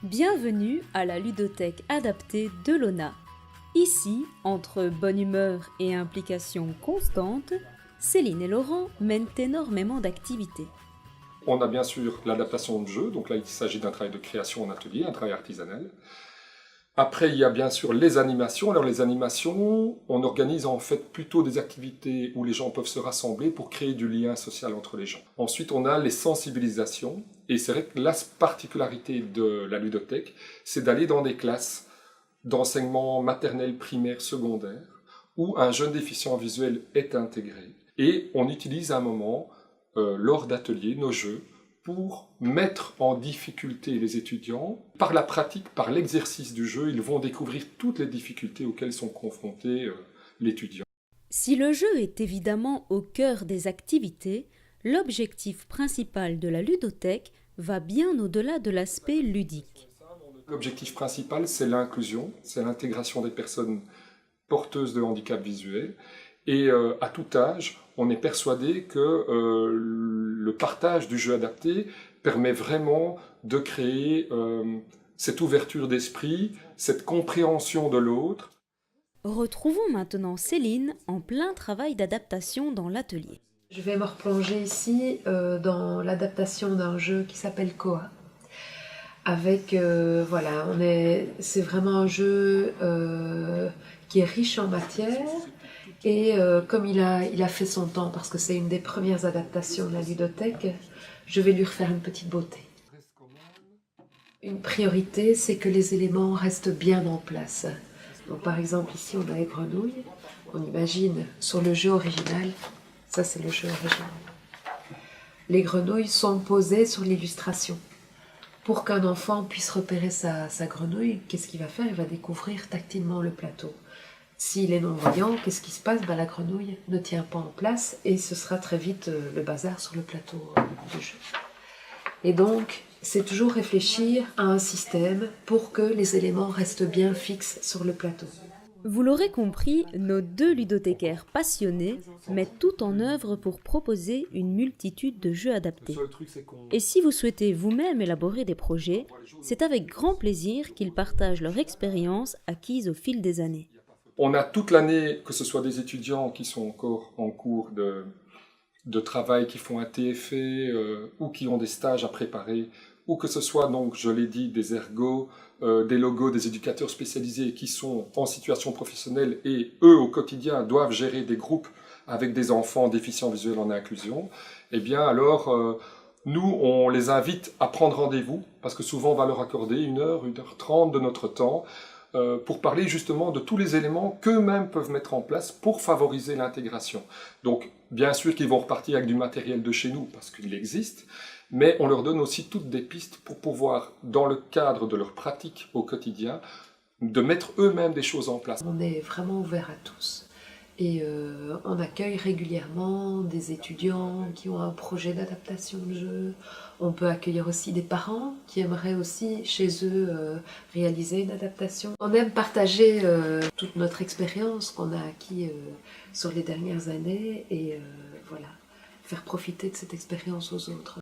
Bienvenue à la ludothèque adaptée de l'ONA. Ici, entre bonne humeur et implication constante, Céline et Laurent mènent énormément d'activités. On a bien sûr l'adaptation de jeu, donc là il s'agit d'un travail de création en atelier, un travail artisanal. Après, il y a bien sûr les animations. Alors les animations, on organise en fait plutôt des activités où les gens peuvent se rassembler pour créer du lien social entre les gens. Ensuite, on a les sensibilisations. Et c'est vrai que la particularité de la ludothèque, c'est d'aller dans des classes d'enseignement maternel, primaire, secondaire, où un jeune déficient visuel est intégré. Et on utilise à un moment, lors d'ateliers, nos jeux, pour mettre en difficulté les étudiants. Par la pratique, par l'exercice du jeu, ils vont découvrir toutes les difficultés auxquelles sont confrontés l'étudiant. Si le jeu est évidemment au cœur des activités, l'objectif principal de la ludothèque va bien au-delà de l'aspect ludique. L'objectif principal, c'est l'inclusion, c'est l'intégration des personnes porteuses de handicap visuel. Et à tout âge, on est persuadé que le partage du jeu adapté permet vraiment de créer cette ouverture d'esprit, cette compréhension de l'autre. Retrouvons maintenant Céline en plein travail d'adaptation dans l'atelier. Je vais me replonger ici dans l'adaptation d'un jeu qui s'appelle Koa. Avec, c'est vraiment un jeu qui est riche en matière. Et comme il a fait son temps, parce que c'est une des premières adaptations de la ludothèque, je vais lui refaire une petite beauté. Une priorité, c'est que les éléments restent bien en place. Donc, par exemple, ici, on a les grenouilles. On imagine sur le jeu original, ça c'est le jeu original. Les grenouilles sont posées sur l'illustration. Pour qu'un enfant puisse repérer sa grenouille, qu'est-ce qu'il va faire? Il va découvrir tactilement le plateau. S'il est non-voyant, qu'est-ce qui se passe? La grenouille ne tient pas en place et ce sera très vite le bazar sur le plateau du jeu. Et donc, c'est toujours réfléchir à un système pour que les éléments restent bien fixes sur le plateau. Vous l'aurez compris, nos deux ludothécaires passionnés mettent tout en œuvre pour proposer une multitude de jeux adaptés. Et si vous souhaitez vous-même élaborer des projets, c'est avec grand plaisir qu'ils partagent leur expérience acquise au fil des années. On a toute l'année, que ce soit des étudiants qui sont encore en cours de travail, qui font un TFE ou qui ont des stages à préparer, ou que ce soit, donc, je l'ai dit, des ergots, des logos, des éducateurs spécialisés qui sont en situation professionnelle et eux, au quotidien, doivent gérer des groupes avec des enfants déficients visuels en inclusion, eh bien alors, nous, on les invite à prendre rendez-vous, parce que souvent on va leur accorder 1h30 de notre temps, pour parler justement de tous les éléments qu'eux-mêmes peuvent mettre en place pour favoriser l'intégration. Donc, bien sûr qu'ils vont repartir avec du matériel de chez nous, parce qu'il existe, mais on leur donne aussi toutes des pistes pour pouvoir, dans le cadre de leur pratique au quotidien, de mettre eux-mêmes des choses en place. On est vraiment ouvert à tous. Et on accueille régulièrement des étudiants qui ont un projet d'adaptation de jeu. On peut accueillir aussi des parents qui aimeraient aussi chez eux réaliser une adaptation. On aime partager toute notre expérience qu'on a acquis sur les dernières années et faire profiter de cette expérience aux autres.